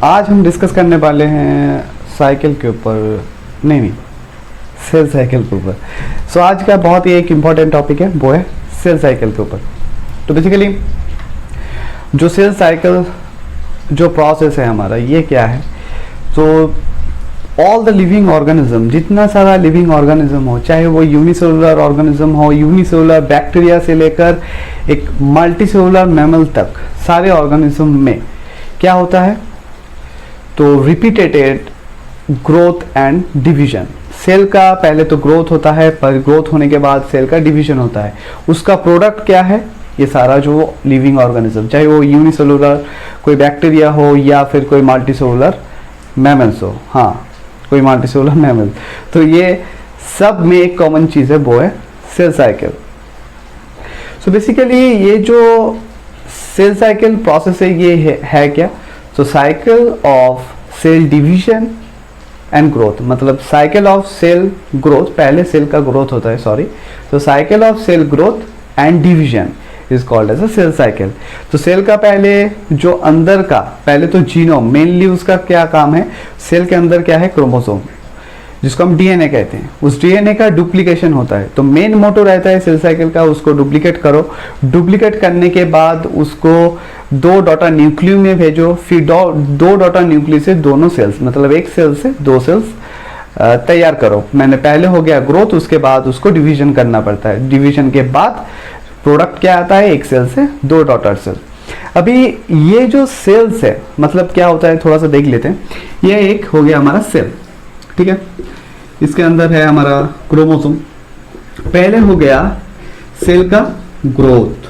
आज हम डिस्कस करने वाले हैं साइकिल के ऊपर, नहीं सेल साइकिल के ऊपर। सो आज का बहुत ही एक इम्पॉर्टेंट टॉपिक है, वो है सेल साइकिल के ऊपर। तो बेसिकली जो सेल साइकिल जो प्रोसेस है हमारा, ये क्या है? तो ऑल द लिविंग ऑर्गेनिज्म, जितना सारा लिविंग ऑर्गेनिज्म हो, चाहे वो यूनिसेलुलर ऑर्गेनिज्म हो, यूनिसेलुलर बैक्टीरिया से लेकर एक मल्टीसेलुलर मैमल तक, सारे ऑर्गेनिज्म में क्या होता है? तो repeated growth and division. Cell का पहले तो ग्रोथ होता है, पर ग्रोथ होने के बाद सेल का डिवीजन होता है। उसका प्रोडक्ट क्या है? ये सारा जो लिविंग ऑर्गेनिज्म, चाहे वो यूनिसेलुलर कोई बैक्टीरिया हो या फिर कोई मल्टीसेलुलर मैमल्स हो, हाँ कोई मल्टीसेलुलर मैमल, तो ये सब में एक कॉमन चीज़ है, वो है सेल साइकिल। सो बेसिकली ये जो सेल साइकिल प्रोसेस है, ये है क्या? तो cycle of cell division and growth, मतलब साइकिल ऑफ सेल ग्रोथ, पहले सेल का ग्रोथ होता है, सॉरी, तो cycle of cell growth and division is called as a cell cycle. तो सेल का पहले जो अंदर का, पहले तो जीनोम, मेनली उसका क्या काम है? सेल के अंदर क्या है? क्रोमोसोम, जिसको हम डीएनए कहते हैं। उस डीएनए का डुप्लीकेशन होता है। तो मेन मोटो रहता है सेल साइकिल का, उसको डुप्लीकेट करो, डुप्लीकेट करने के बाद उसको दो डॉटर न्यूक्लियस में भेजो, फिर दो डॉटर न्यूक्लियस से दोनों सेल्स, मतलब एक सेल से दो सेल्स तैयार करो। मैंने पहले हो गया ग्रोथ, उसके बाद उसको डिवीजन करना पड़ता है। डिवीजन के बाद प्रोडक्ट क्या आता है? एक सेल से दो डॉटर सेल। अभी ये जो सेल्स है, मतलब क्या होता है, थोड़ा सा देख लेते हैं। ये एक हो गया हमारा सेल, ठीक है, इसके अंदर है हमारा क्रोमोसोम। पहले हो गया सेल का ग्रोथ,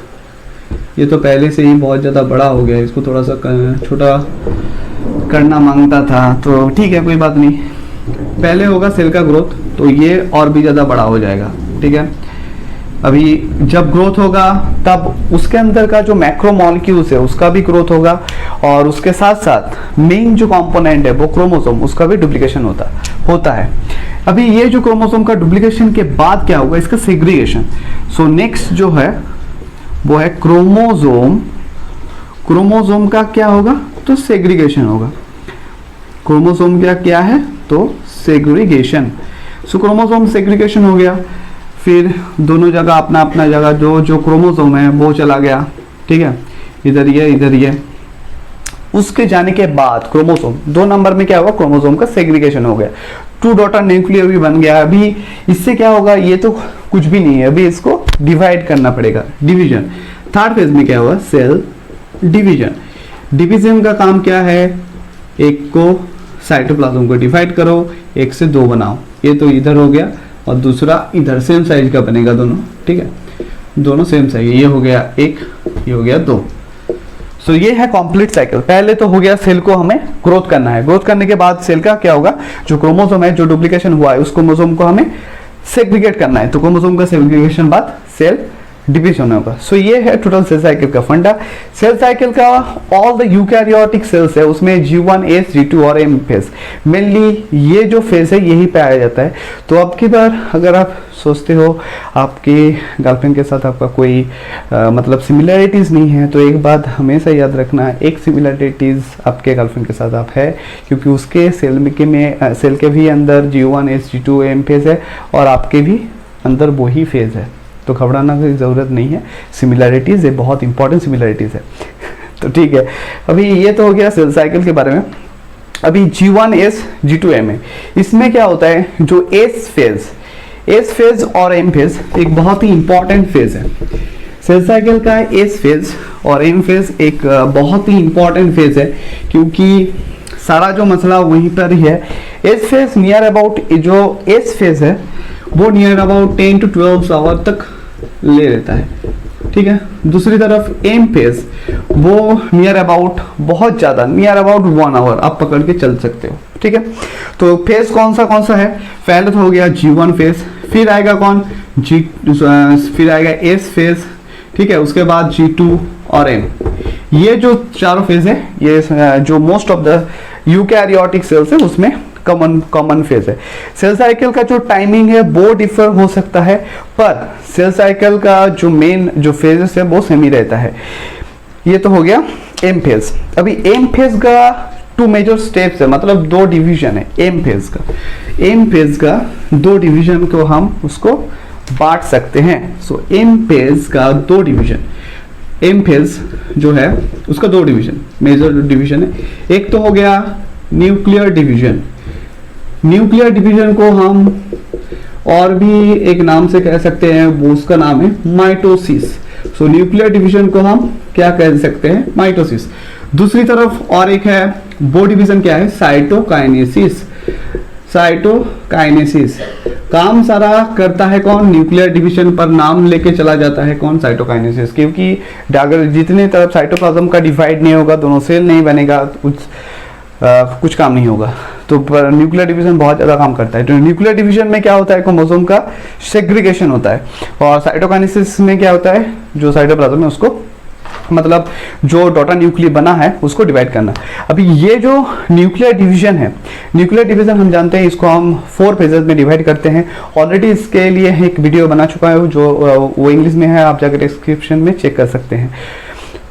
ये तो पहले से ही बहुत ज़्यादा बड़ा हो गया, इसको थोड़ा सा छोटा करना मांगता था, तो ठीक है, कोई बात नहीं। पहले होगा सेल का ग्रोथ, तो ये और भी ज़्यादा बड़ा हो जाएगा, ठीक है। अभी जब ग्रोथ होगा तब उसके अंदर का जो मैक्रोमॉलिक्यूल्स है उसका भी ग्रोथ होगा, और उसके साथ साथ मेन जो कंपोनेंट है वो क्रोमोसोम, उसका भी डुप्लीकेशन होता है। अभी ये जो क्रोमोसोम का डुप्लीकेशन के बाद क्या होगा? इसका सेग्रीगेशन। सो नेक्स्ट जो है वो है क्रोमोसोम। क्रोमोसोम का क्या होगा? तो सेग्रीगेशन होगा। क्रोमोसोम का क्या है? तो सेग्रीगेशन। सो क्रोमोसोम सेग्रीगेशन हो गया, फिर दोनों जगह अपना अपना जगह जो क्रोमोसोम है वो चला गया, ठीक है, इधर ये। उसके जाने के बाद क्रोमोसोम 2 नंबर में क्या होगा? क्रोमोसोम का सेग्रीगेशन हो गया, 2 डॉटर न्यूक्लियर भी बन गया। अभी इससे क्या होगा? ये तो कुछ भी नहीं है, अभी इसको डिवाइड करना पड़ेगा, डिवीजन। थर्ड फेज में क्या होगा? Cell division. डिवीजन का काम क्या है? एक को साइटोप्लाज्म को डिवाइड करो, 1 से 2 बनाओ। ये तो इधर हो गया, और दूसरा इधर सेम साइज का बनेगा दोनों, ठीक है, दोनों सेम साइज। ये हो गया 1, ये हो गया 2। सो ये है कंप्लीट साइकिल। पहले तो हो गया सेल को हमें ग्रोथ करना है, ग्रोथ करने के बाद सेल का क्या होगा? जो क्रोमोसोम है, जो डुप्लीकेशन हुआ है, उस क्रोमोसोम को हमें सेग्रीगेट करना है। तो क्रोमोसोम का सेग्रीगेशन बाद सेल डिवीजन होगा। सो ये है टोटल सेल साइकिल का फंडा। सेल साइकिल का ऑल द यूकैरियोटिक सेल्स है, उसमें G1, S, G2 और M फेज, मेनली ये जो फेज है यही पाया जाता है। तो अब की बार अगर आप सोचते हो आपकी गर्लफ्रेंड के साथ आपका कोई मतलब सिमिलरिटीज़ नहीं है, तो एक बात हमेशा याद रखना, एक सिमिलरिटीज़ आपके गर्लफ्रेंड के साथ आप है, क्योंकि उसके सेल के भी अंदर G1, S, G2, M phase है, और आपके भी अंदर वही फेज है। तो घबराना की ज़रूरत नहीं है, सिमिलरिटीज़ है, बहुत इंपॉर्टेंट सिमिलरिटीज़ है। तो ठीक है, अभी ये तो हो गया सेल साइकिल के बारे में। अभी G1, S, G2, M है। इसमें क्या होता है? जो S फेज और M फेज एक बहुत ही इंपॉर्टेंट फेज है सेल साइकिल का। S फेज और M फेज एक बहुत ही इंपॉर्टेंट फेज है, क्योंकि सारा जो मसला वहीं पर ही है। S फेज नियर अबाउट, जो S फेज है वो नियर अबाउट 10 to 12 आवर तक ले लेता है, ठीक है। दूसरी तरफ M फेज वो नियर अबाउट, बहुत ज़्यादा, नियर अबाउट 1 आवर आप पकड़ के चल सकते हो, ठीक है। तो फेज कौन सा है? पहले तो हो गया G1 फेज, फिर आएगा कौन? फिर आएगा S फेज, ठीक है, उसके बाद G2 और M। ये जो चारों फेज है, ये जो most of the eukaryotic cells है उसमें कॉमन फेज है। सेल साइकिल का जो टाइमिंग है वो डिफर हो सकता है, पर सेल साइकिल का जो मेन जो फेजेस है वो सेम ही रहता है। ये तो हो गया एम फेज। अभी एम फेज का टू मेजर स्टेप्स है, मतलब दो डिवीजन है एम फेज का। एम फेज का दो डिवीजन को हम उसको बांट सकते हैं। सो एम फेज का दो डिवीजन, एम फेज जो है उसका दो डिवीजन, मेजर डिवीजन है। एक तो हो गया न्यूक्लियर डिवीजन। न्यूक्लियर डिवीजन को हम और भी एक नाम से कह सकते हैं, वो उसका नाम है माइटोसिस। सो न्यूक्लियर डिवीजन को हम क्या कह सकते हैं, माइटोसिस। दूसरी तरफ और एक है वो डिवीजन, क्या है, साइटोकाइनेसिस। साइटोकाइनेसिस काम सारा करता है कौन, न्यूक्लियर डिवीजन पर नाम लेके चला जाता है कौन, साइटोकाइनेसिस। क्योंकि अगर जितने तरफ साइटोप्लाज्म का डिवाइड नहीं होगा, दोनों सेल नहीं बनेगा, कुछ काम नहीं होगा। तो न्यूक्लियर डिवीजन बहुत ज़्यादा काम करता है। तो न्यूक्लियर डिवीजन में क्या होता है, क्रोमोसोम का सेग्रीगेशन होता है, और साइटोकाइनेसिस में क्या होता है, जो साइटोप्लाज्म है उसको, मतलब जो डॉटर न्यूक्लियर बना है उसको डिवाइड करना। अभी ये जो न्यूक्लियर डिवीजन है, न्यूक्लियर डिवीजन हम जानते हैं इसको हम 4 फेजेस में डिवाइड करते हैं। ऑलरेडी इसके लिए एक वीडियो बना चुका है, जो वो इंग्लिश में है, आप जाकर डिस्क्रिप्शन में चेक कर सकते हैं।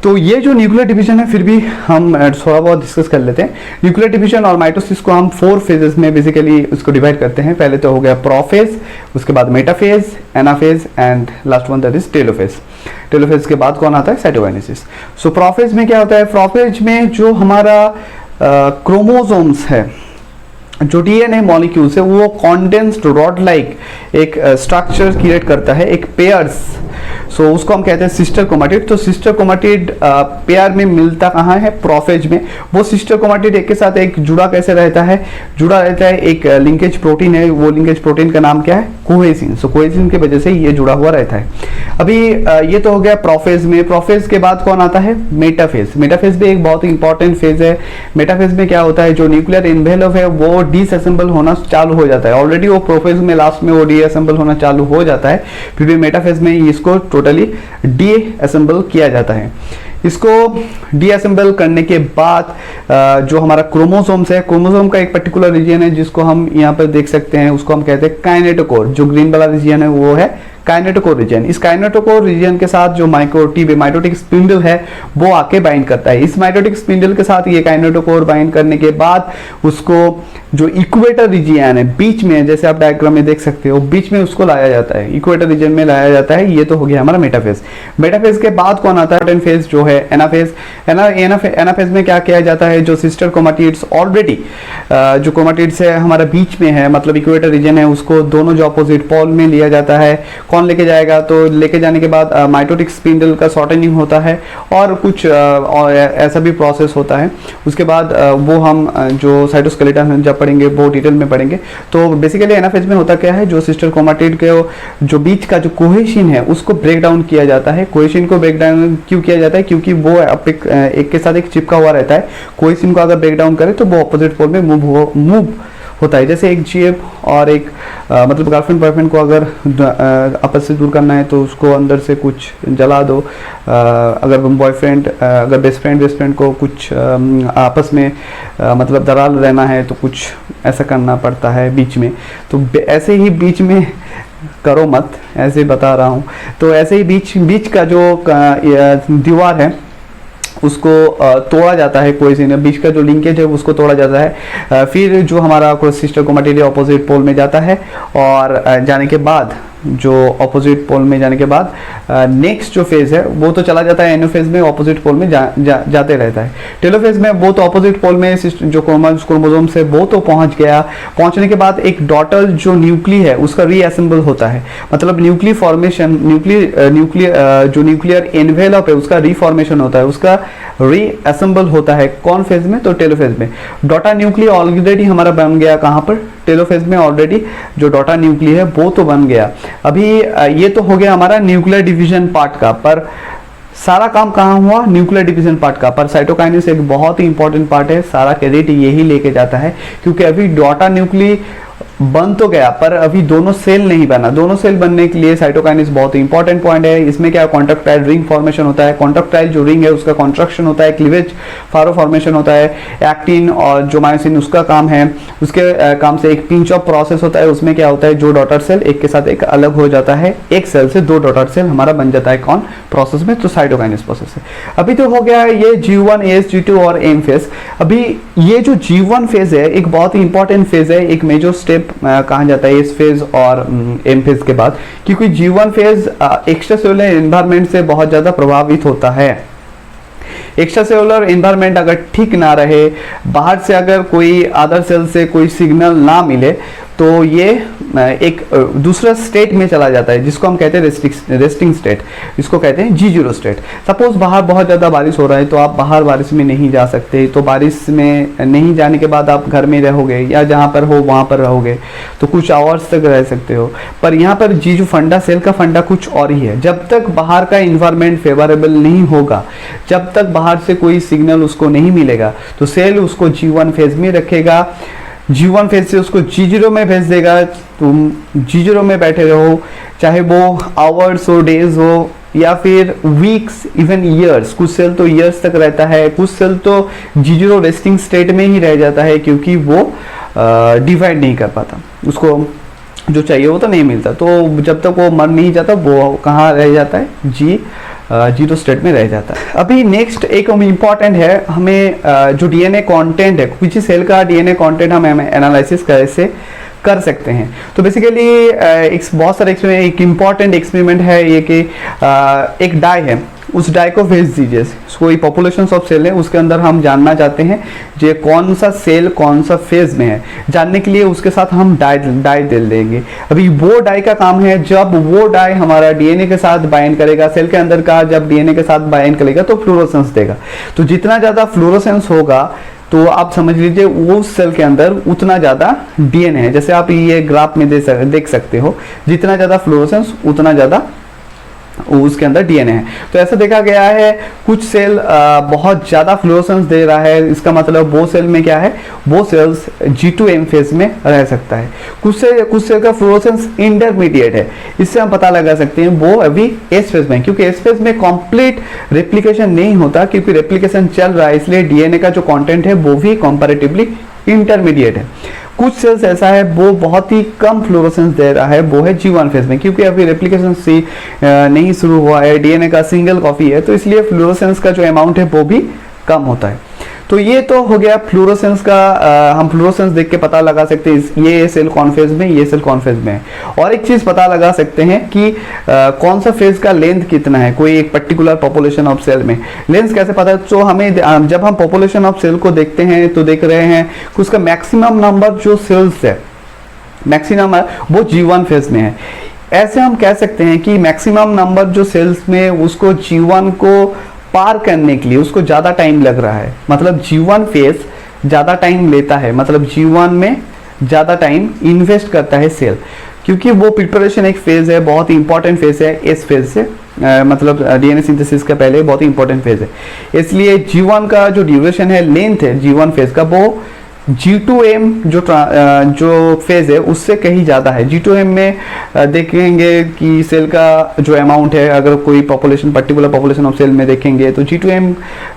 तो ये जो न्यूक्लियर डिवीजन है, फिर भी हम थोड़ा बहुत डिस्कस कर लेते हैं। न्यूक्लियर डिवीजन और माइटोसिस को हम 4 फेजेस में बेसिकली उसको डिवाइड करते हैं। पहले तो हो गया प्रोफेज, उसके बाद metaphase, anaphase and last one that is telophase. Telophase के बाद कौन आता है, साइटोकाइनेसिस। सो प्रोफेज में क्या होता है, प्रोफेज में जो हमारा क्रोमोसोम्स है, जो डीएनए मॉलिक्यूल्स है, वो कॉन्डेंस्ड रॉड लाइक एक स्ट्रक्चर क्रिएट करता है, एक पेयर्स। सो उसको हम कहते हैं सिस्टर क्रोमेटिड। तो सिस्टर क्रोमेटिड पेयर में मिलता कहाँ है, प्रोफेज में। वो सिस्टर क्रोमेटिड एक के साथ एक जुड़ा कैसे रहता है, जुड़ा रहता है, एक लिंकेज प्रोटीन है, वो लिंकेज प्रोटीन का नाम क्या है, कोहेसिन। सो कोहेसिन की वजह से ये जुड़ा हुआ रहता है। अभी ये तो हो गया प्रोफेज में। प्रोफेज के बाद कौन आता है, मेटाफेज। मेटाफेज भी एक बहुत ही इंपॉर्टेंट फेज है। मेटाफेज में क्या होता है, जो न्यूक्लियर एनवेलप है वो डिसअसेंबल होना चालू हो जाता है। ऑलरेडी वो प्रोफेज में लास्ट में वो डीअसेंबल होना चालू हो जाता है, फिर भी मेटाफेज में इसको टोटली डीअसेंबल किया जाता है। इसको डीअसेंबल करने के बाद जो हमारा क्रोमोसोम्स है, क्रोमोसोम का एक पर्टिकुलर रीजन है जिसको हम यहाँ पर देख सकते हैं, उसको हम कहते हैं काइनेटोकोर। जो ग्रीन वाला रीजन है वो है काइनेटोकोर रीजन। इस काइनेटोकोर रीजन के साथ जो माइटोटिक स्पिंडल है वो आके बाइंड करता है। इस माइटोटिक स्पिंडल के साथ ये काइनेटोकोर बाइंड करने के बाद उसको जो इक्वेटर रीजन है बीच में, जैसे आप डायग्राम में देख सकते हो, बीच में उसको लाया जाता है, इक्वेटर रीजन में लाया जाता है। ये तो हो गया हमारा मेटाफेज। मेटाफेज के बाद कौन आता है, फेज जो है एनाफेज। एनाफेज में क्या किया जाता है, जो सिस्टर क्रोमेटिड्स ऑलरेडी जो क्रोमेटिड्स है हमारा बीच में है, मतलब इक्वेटर रीजन है, उसको दोनों जो अपोजिट पोल में लिया जाता है। कौन लेके जाएगा, तो लेके जाने के बाद माइटोटिक स्पिंडल का शॉर्टनिंग होता है और कुछ और ऐसा भी प्रोसेस होता है। उसके बाद वो हम जो साइटोस्केलेटन जब पढ़ेंगे वो डिटेल में पढ़ेंगे। तो बेसिकली एनाफेज में होता क्या है, जो सिस्टर क्रोमेटिड के जो बीच का जो कोहेसिन है उसको ब्रेक डाउन किया जाता है। कोहेसिन को ब्रेक डाउन क्यों किया जाता है, क्योंकि वो एक के साथ एक चिपका हुआ रहता है। कोहेसिन को अगर ब्रेक डाउन करे तो वो अपोजिट पोल में मूव होता है। जैसे एक जीएफ और एक मतलब गर्लफ्रेंड बॉयफ्रेंड को अगर आपस से दूर करना है तो उसको अंदर से कुछ जला दो। अगर बॉयफ्रेंड अगर बेस्ट फ्रेंड को कुछ आपस में मतलब दरार रहना है तो कुछ ऐसा करना पड़ता है बीच में। तो ऐसे ही बीच में करो मत, ऐसे बता रहा हूँ। तो ऐसे ही बीच का जो दीवार है उसको तोड़ा जाता है, कोई सी बीच का जो लिंकेज है उसको तोड़ा जाता है। फिर जो हमारा सिस्टर क्रोमेटिड ऑपोजिट पोल में जाता है, और जाने के बाद जो ऑपोजिट पोल में जाने के बाद नेक्स्ट जो फेज है वो तो चला जाता है एनोफेज में, ऑपोजिट पोल में जाते रहता है। टेलोफेज में वो तो ऑपोजिट पोल में जो क्रोमोसोम से वो तो पहुंच गया। पहुंचने के बाद एक डॉटर जो न्यूक्ली है उसका रीअसेंबल होता है, मतलब न्यूक्लियर फॉर्मेशन, जो न्यूक्लियर एनवेलप है उसका रीफॉर्मेशन होता है, उसका रीअसेंबल होता है। कौन फेज में, तो टेलोफेज में। डॉटर न्यूक्लियर ऑलरेडी हमारा बन गया, कहाँ पर, टेलोफेज में ऑलरेडी जो डॉटर न्यूक्लियर है वो तो बन गया। अभी ये तो हो गया हमारा न्यूक्लियर डिवीजन पार्ट का, पर सारा काम कहाँ हुआ, न्यूक्लियर डिवीजन पार्ट का। पर साइटोकाइनेसिस एक बहुत ही इंपॉर्टेंट पार्ट है, सारा क्रेडिट यही लेके जाता है, क्योंकि अभी डॉटर न्यूक्लियर बन तो गया पर अभी दोनों सेल नहीं बना। दोनों सेल बनने के लिए साइटोकाइनेसिस बहुत ही इंपॉर्टेंट पॉइंट है। इसमें क्या कॉन्ट्रैक्टाइल रिंग फॉर्मेशन होता है, कॉन्ट्रैक्टाइल जो रिंग है उसका कॉन्ट्रैक्शन होता है, क्लीवेज फारो फॉर्मेशन होता है, एक्टिन और जो मायोसिन उसका काम है, उसके काम से एक पिंच ऑफ प्रोसेस होता है। उसमें क्या होता है, जो डॉटर सेल एक के साथ एक अलग हो जाता है, एक सेल से दो डॉटर सेल हमारा बन जाता है कौन प्रोसेस में, तो साइटोकाइनेसिस प्रोसेस है। अभी तो हो गया ये G1, AS, G2 और एम फेज। अभी ये जो G1 फेज है एक बहुत ही इंपॉर्टेंट फेज है, एक मेजर स्टेप कहा जाता है इस फेज और एम फेज के बाद, क्योंकि G1 phase extra cellular environment से बहुत ज्यादा प्रभावित होता है। एक्स्ट्रा सेलुलर एनवायरनमेंट अगर ठीक ना रहे, बाहर से अगर कोई अदर सेल से कोई सिग्नल ना मिले, तो ये एक दूसरा स्टेट में चला जाता है, जिसको हम कहते हैं रेस्टिंग स्टेट, इसको कहते हैं G0 स्टेट। सपोज बाहर बहुत ज़्यादा बारिश हो रहा है, तो आप बाहर बारिश में नहीं जा सकते, तो बारिश में नहीं जाने के बाद आप घर में रहोगे या जहाँ पर हो वहाँ पर रहोगे, तो कुछ आवर्स तक रह सकते हो। पर यहाँ पर जी जो फंडा, सेल का फंडा कुछ और ही है। जब तक बाहर का इन्वायरमेंट फेवरेबल नहीं होगा, जब तक बाहर से कोई सिग्नल उसको नहीं मिलेगा, तो सेल उसको G1 फेज में रखेगा। G1 फेज से उसको G0 में भेज देगा। तुम G0 में बैठे रहो, चाहे वो आवर्स हो, डेज हो, या फिर वीक्स, इवन ईयर्स। कुछ सेल तो ईयर्स तक रहता है, कुछ सेल तो G0 रेस्टिंग स्टेट में ही रह जाता है, क्योंकि वो डिवाइड नहीं कर पाता, उसको जो चाहिए वो तो नहीं मिलता। तो जब तक वो मर नहीं जाता, वो कहाँ रह जाता है, G0 स्टेट में रह जाता है। अभी नेक्स्ट एक इम्पॉर्टेंट है, हमें जो डीएनए कंटेंट है, किसी सेल का डीएनए कंटेंट हम एनालिसिस कैसे कर सकते हैं। तो बेसिकली बहुत सारे एक्सपेरिमेंट, एक इम्पॉर्टेंट एक्सपेरिमेंट है ये कि एक डाई है, उस डाई को भेज दीजिए। कोई पॉपुलेशन ऑफ सेल है, उसके अंदर हम जानना चाहते हैं जो कौन सा सेल कौन सा फेज में है। जानने के लिए उसके साथ हम डाई दे देंगे। अभी वो डाई का काम है, जब वो डाई हमारा डीएनए के साथ बाइंड करेगा, सेल के अंदर का जब डीएनए के साथ बाइंड करेगा तो फ्लोरोसेंस देगा। तो जितना ज़्यादा फ्लोरोसेंस होगा, तो आप समझ लीजिए वो सेल के अंदर उतना ज़्यादा डीएनए है। जैसे आप ये ग्राफ में देख सकते हो, जितना ज़्यादा फ्लोरोसेंस उतना ज़्यादा उसके अंदर डीएनए है। तो ऐसा देखा गया है, कुछ सेल बहुत ज़्यादा फ्लोरोसेंस दे रहा है, इसका मतलब वो सेल में क्या है, वो सेल्स G2M फेज में रह सकता है। कुछ सेल का फ्लोरोसेंस इंटरमीडिएट है, इससे हम पता लगा सकते हैं वो अभी S फेज में, क्योंकि S फेज में कंप्लीट रेप्लिकेशन नहीं होता, क्योंकि रेप्लिकेशन चल रहा है, इसलिए डीएनए का जो कंटेंट है वो भी कंपैरेटिवली इंटरमीडिएट है। कुछ सेल्स ऐसा है वो बहुत ही कम फ्लोरोसेंस दे रहा है, वो है G1 फेज में, क्योंकि अभी रेप्लिकेशन से नहीं शुरू हुआ है, डीएनए का सिंगल कॉपी है, तो इसलिए फ्लोरोसेंस का जो अमाउंट है वो भी कम होता है। तो ये तो हो गया फ्लोरोसेंस का। हम फ्लोरोसेंस देख के पता लगा सकते हैं ये सेल कौन फेज में, ये सेल कौन फेज में है। और एक चीज पता लगा सकते हैं कि कौन सा फेज का लेंथ कितना है कोई एक पर्टिकुलर पॉपुलेशन ऑफ सेल में। लेंथ कैसे पता है, तो हमें जब हम पॉपुलेशन ऑफ सेल को देखते हैं तो देख रहे हैं कि उसका मैक्सिमम नंबर जो सेल्स है, मैक्सिमम है वो G1 फेज में है। ऐसे हम कह सकते हैं कि मैक्सिमम नंबर जो सेल्स में उसको G1 को पार करने के लिए उसको ज़्यादा टाइम लग रहा है, मतलब G1 फेज ज़्यादा टाइम लेता है, मतलब G1 में ज़्यादा टाइम इन्वेस्ट करता है सेल, क्योंकि वो प्रिपरेशन एक फेज है, बहुत ही इंपॉर्टेंट फेज है। इस फेज से मतलब डीएनए सिंथेसिस का पहले बहुत ही इंपॉर्टेंट फेज है, इसलिए G1 का जो ड्यूरेशन है, लेंथ है G1 फेज का, वो G2M जो फेज है उससे कहीं ज़्यादा है। G2M में देखेंगे कि सेल का जो अमाउंट है, अगर कोई population particular population of cell में देखेंगे तो G2M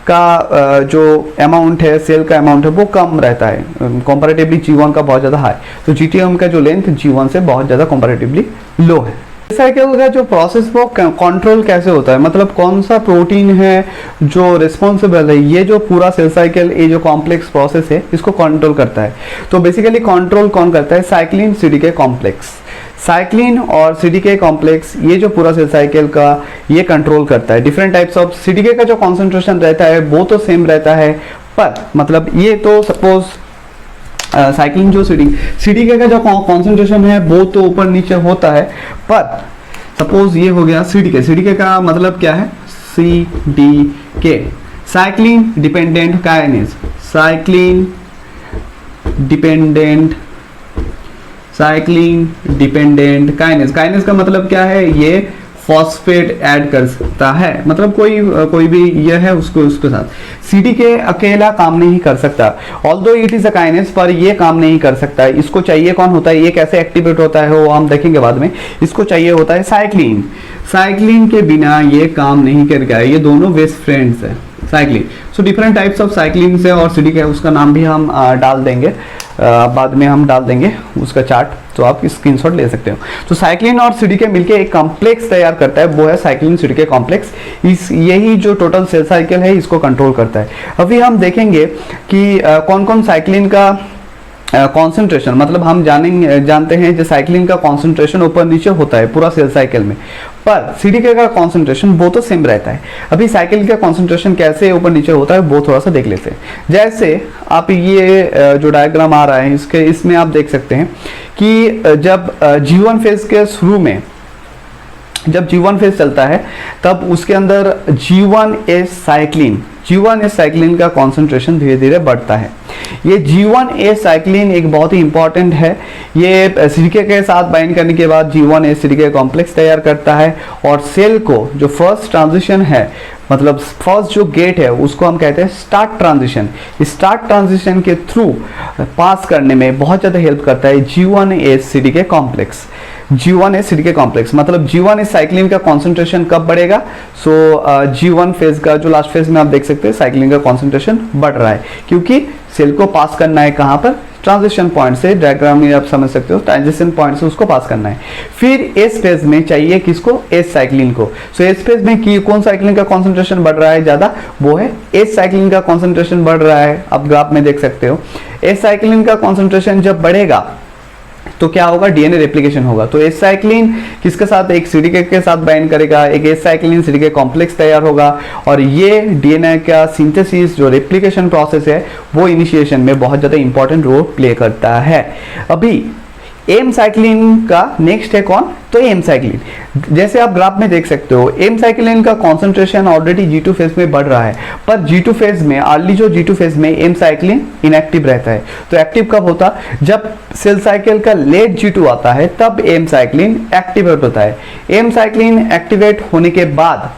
का जो अमाउंट है, सेल का अमाउंट है, वो कम रहता है कंपैरेटिवली G1 का बहुत ज़्यादा हाई। तो G2M का जो लेंथ G1 से बहुत ज़्यादा कंपैरेटिवली लो है। साइकिल का जो प्रोसेस वो कंट्रोल कैसे होता है, मतलब कौन सा प्रोटीन है जो रिस्पॉन्सिबल है, ये जो पूरा सेल साइकिल, ये जो कॉम्प्लेक्स प्रोसेस है, इसको कंट्रोल करता है। तो बेसिकली कंट्रोल कौन करता है, साइक्लिन CDK कॉम्प्लेक्स। साइक्लिन और CDK कॉम्प्लेक्स ये जो पूरा सेल साइकिल का ये कंट्रोल करता है। डिफरेंट टाइप्स ऑफ CDK का जो कॉन्सेंट्रेशन रहता है वो तो सेम रहता है, पर मतलब ये तो सपोज साइक्लिन जो CDK का जो कॉन्सेंट्रेशन है वो तो ऊपर नीचे होता है, पर सपोज ये हो गया CDK का मतलब क्या है, CDK cyclin dependent kinase, cyclin dependent kinase. Kinase का मतलब क्या है, ये फॉस्फेट ऐड कर सकता है, मतलब कोई भी ये है उसको उसके साथ सीडीके अकेला काम नहीं कर सकता, although it is a kinase, पर ये काम नहीं कर सकता। इसको चाहिए कौन होता है, ये कैसे एक्टिवेट होता है वो हम देखेंगे बाद में। इसको चाहिए होता है साइक्लिन, साइक्लिन के बिना ये काम नहीं करेगा। ये दोनों बेस्ट फ्रेंड्स है cyclin. So different types of cyclin है और सीडीके, उसका नाम भी हम डाल देंगे बाद में, हम डाल देंगे उसका चार्ट, तो आप स्क्रीनशॉट ले सकते हो। तो साइक्लिन और सीडीके मिलके एक कॉम्प्लेक्स तैयार करता है, वो है साइक्लिन सीडीके कॉम्प्लेक्स। इस यही जो टोटल सेल साइकिल है इसको कंट्रोल करता है। अभी हम देखेंगे कि कौन कौन साइक्लिन का कॉन्सेंट्रेशन, मतलब हम जानते हैं जो साइक्लिन का कॉन्सेंट्रेशन ऊपर नीचे होता है पूरा सेल साइकिल में, पर सीडीके का कॉन्सेंट्रेशन वो तो सेम रहता है। अभी साइकिल का कॉन्सेंट्रेशन कैसे ऊपर नीचे होता है वो थोड़ा सा देख लेते हैं। जैसे आप ये जो डायग्राम आ रहा है इसमें आप देख सकते हैं कि जब G1 फेज के शुरू में, जब G1 फेज चलता है तब उसके अंदर G1S साइक्लिन का कॉन्सेंट्रेशन धीरे धीरे बढ़ता है। ये G1S साइक्लिन एक बहुत ही इंपॉर्टेंट है। ये सीडीके के साथ बाइंड करने के बाद G1S सीडीके कॉम्प्लेक्स तैयार करता है और सेल को जो फर्स्ट ट्रांजिशन है, मतलब फर्स्ट जो गेट है उसको हम कहते हैं स्टार्ट ट्रांजिशन। स्टार्ट ट्रांजिशन के थ्रू पास करने में बहुत ज़्यादा हेल्प करता है G1S CDK complex. G1S CDK complex मतलब G1S साइक्लिन का कॉन्सेंट्रेशन कब बढ़ेगा? सो G1 फेज का जो लास्ट फेज में आप देख सकते हैं साइक्लिन का कॉन्सेंट्रेशन बढ़ रहा है, क्योंकि सेल को पास करना है कहाँ पर? ट्रांजिशन पॉइंट से। डायग्राम में आप समझ सकते हो ट्रांजिशन पॉइंट से उसको पास करना है। फिर एस फेज में चाहिए किसको? एस साइक्लिन को। सो एस फेज में कौन साइक्लिन का कॉन्सेंट्रेशन बढ़ रहा है ज्यादा? वो है एस साइक्लिन का कॉन्सेंट्रेशन बढ़ रहा है। आप ग्राफ में देख सकते हो एस साइक्लिन का कॉन्सेंट्रेशन जब बढ़ेगा तो क्या होगा? डीएनए रेप्लिकेशन होगा। तो एस साइक्लिन किसके साथ? एक सीडीके के साथ बाइंड करेगा, एक एस साइक्लिन सीडीके कॉम्प्लेक्स तैयार होगा और ये डीएनए का सिंथेसिस जो रेप्लिकेशन प्रोसेस है वो इनिशिएशन में बहुत ज्यादा इंपॉर्टेंट रोल प्ले करता है। अभी एम साइक्लिन का नेक्स्ट है कौन? तो एम साइक्लिन। जैसे आप ग्राफ में देख सकते हो एम साइक्लिन का कॉन्सेंट्रेशन ऑलरेडी G2 फेज में बढ़ रहा है, पर G2 फेज में अर्ली जो G2 फेज में एम साइक्लिन इनएक्टिव रहता है। तो एक्टिव कब होता? जब सेल साइकिल का लेट G2 आता है तब एम साइक्लिन एक्टिवेट होता है। एम साइक्लिन एक्टिवेट होने के बाद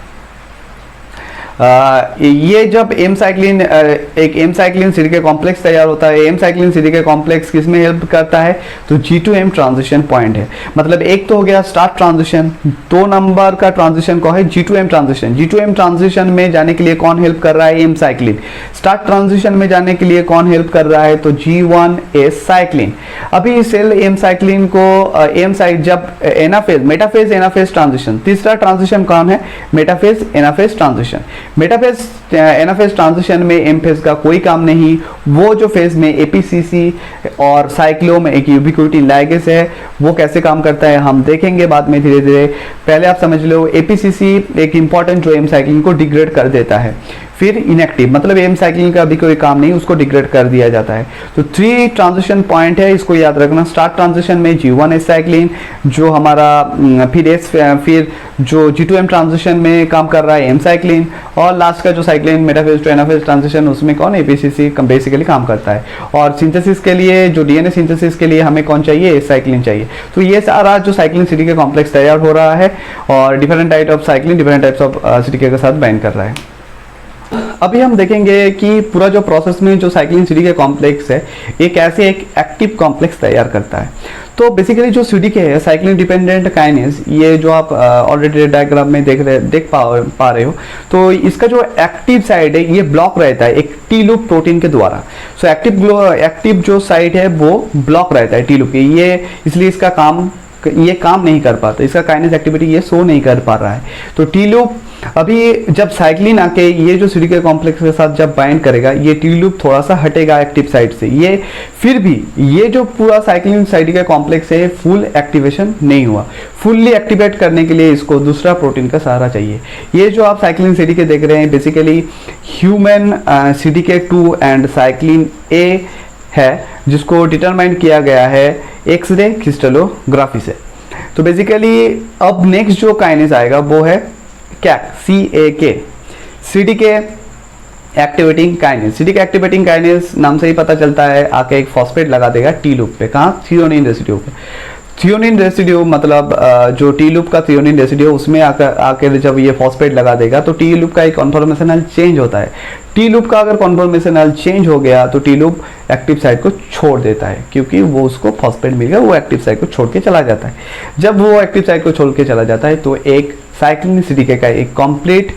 ये जब एम साइक्लिन एक एम साइक्लिन सीडीके कॉम्प्लेक्स तैयार होता है। एम साइक्लिन सीडीके कॉम्प्लेक्स किस में हेल्प करता है? तो G2M ट्रांजिशन पॉइंट है। मतलब एक तो हो गया स्टार्ट ट्रांजिशन, 2 नंबर का ट्रांजिशन को है G2M ट्रांजिशन। G2M ट्रांजिशन में जाने के लिए कौन हेल्प कर रहा है? M cyclin. स्टार्ट ट्रांजिशन में जाने के लिए कौन हेल्प कर रहा है? तो G1S साइक्लिन। अभी सेल एम साइक्लिन को एम साइड जब एनाफेज मेटाफेज एनाफेज ट्रांजिशन, तीसरा ट्रांजिशन कौन है? Metaphase anaphase transition. Metaphase anaphase transition में एम फेज का कोई काम नहीं। वो जो फेज में एपीसीसी और साइक्लोम एक यूबिक्विटी लाइगेज है वो कैसे काम करता है हम देखेंगे बाद में धीरे धीरे। पहले आप समझ लो एपीसीसी एक इंपॉर्टेंट जो एम साइक्लिन को डिग्रेड कर देता है। फिर इनएक्टिव मतलब एम साइक्लिन का अभी कोई काम नहीं, उसको डिग्रेड कर दिया जाता है। तो 3 ट्रांजिशन पॉइंट है, इसको याद रखना। स्टार्ट ट्रांजिशन में G1S साइक्लिन जो हमारा, फिर जो G2M ट्रांजिशन में काम कर रहा है एम साइक्लिन, और लास्ट का जो cyclin metaphase two anaphase transition उसमें कौन? एपीसीसी बेसिकली काम करता है। और सिंथेसिस के लिए जो डीएनए सिंथेसिस के लिए हमें कौन चाहिए? एस साइक्लिन चाहिए। तो ये सारा जो साइक्लिन सीडीके कॉम्प्लेक्स तैयार हो रहा है और different type of cyclin different types of CDK के साथ बाइंड कर रहा है। अभी हम देखेंगे कि पूरा जो प्रोसेस में जो साइक्लिन सीडीके कॉम्प्लेक्स है एक ऐसे एक एक्टिव कॉम्प्लेक्स तैयार करता है। तो बेसिकली जो सीडीके है साइक्लिन डिपेंडेंट काइनेज, ये जो आप ऑलरेडी डायग्राम में देख पा रहे हो, तो इसका जो एक्टिव साइड है ये ब्लॉक रहता है एक टी लूप प्रोटीन के द्वारा। सो एक्टिव जो साइड है वो ब्लॉक रहता है टी लूप की, ये इसलिए इसका काम नहीं कर पाता, इसका काइनेज एक्टिविटी ये शो नहीं कर पा रहा है। तो टी लूप अभी जब साइक्लिन आके ये जो सीडीके कॉम्प्लेक्स के साथ जब बाइंड करेगा ये टी लूप थोड़ा सा हटेगा एक्टिव साइड से। ये फिर भी ये जो पूरा साइक्लिन सीडीके कॉम्प्लेक्स है फुल एक्टिवेशन नहीं हुआ। फुल्ली एक्टिवेट करने के लिए इसको दूसरा प्रोटीन का सहारा चाहिए। ये जो आप साइक्लिन सीडीके देख रहे हैं basically human CDK2 and cyclin A है, जिसको डिटरमाइन किया गया है एक्सरे क्रिस्टलोग्राफी से। तो बेसिकली अब नेक्स्ट जो काइनेज आएगा वो है CAK, CDK activating kinase. CDK activating kinase नाम से ही पता चलता है, आके एक फॉस्फेट लगा देगा टी लूप पे। कहाँ? थ्रियोनीन रेसिड्यू पे। थियोनिन रेसिड्यू मतलब जो टी लूप का थियोनिन रेसिड्यू उसमें आकर जब ये फॉस्फेट लगा देगा तो टी लूप का एक कॉन्फॉर्मेशनल चेंज होता है। टी लूप का अगर कॉन्फॉर्मेशनल चेंज हो गया तो टी लूप एक्टिव साइट को छोड़ देता है, क्योंकि वो उसको फॉस्फेट मिल गया, वो एक्टिव साइट को छोड़ के चला जाता है। जब वो एक्टिव साइट को छोड़ के चला जाता है तो एक साइक्लिनिसिटी का एक कंप्लीट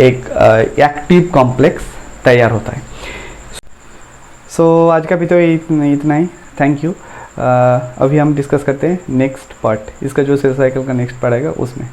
एक एक्टिव कॉम्प्लेक्स तैयार होता है। सो आज का भी तो इतना ही। Thank you. अभी हम डिस्कस करते हैं नेक्स्ट पार्ट, इसका जो सेल साइकिल का नेक्स्ट पार्ट आएगा उसमें।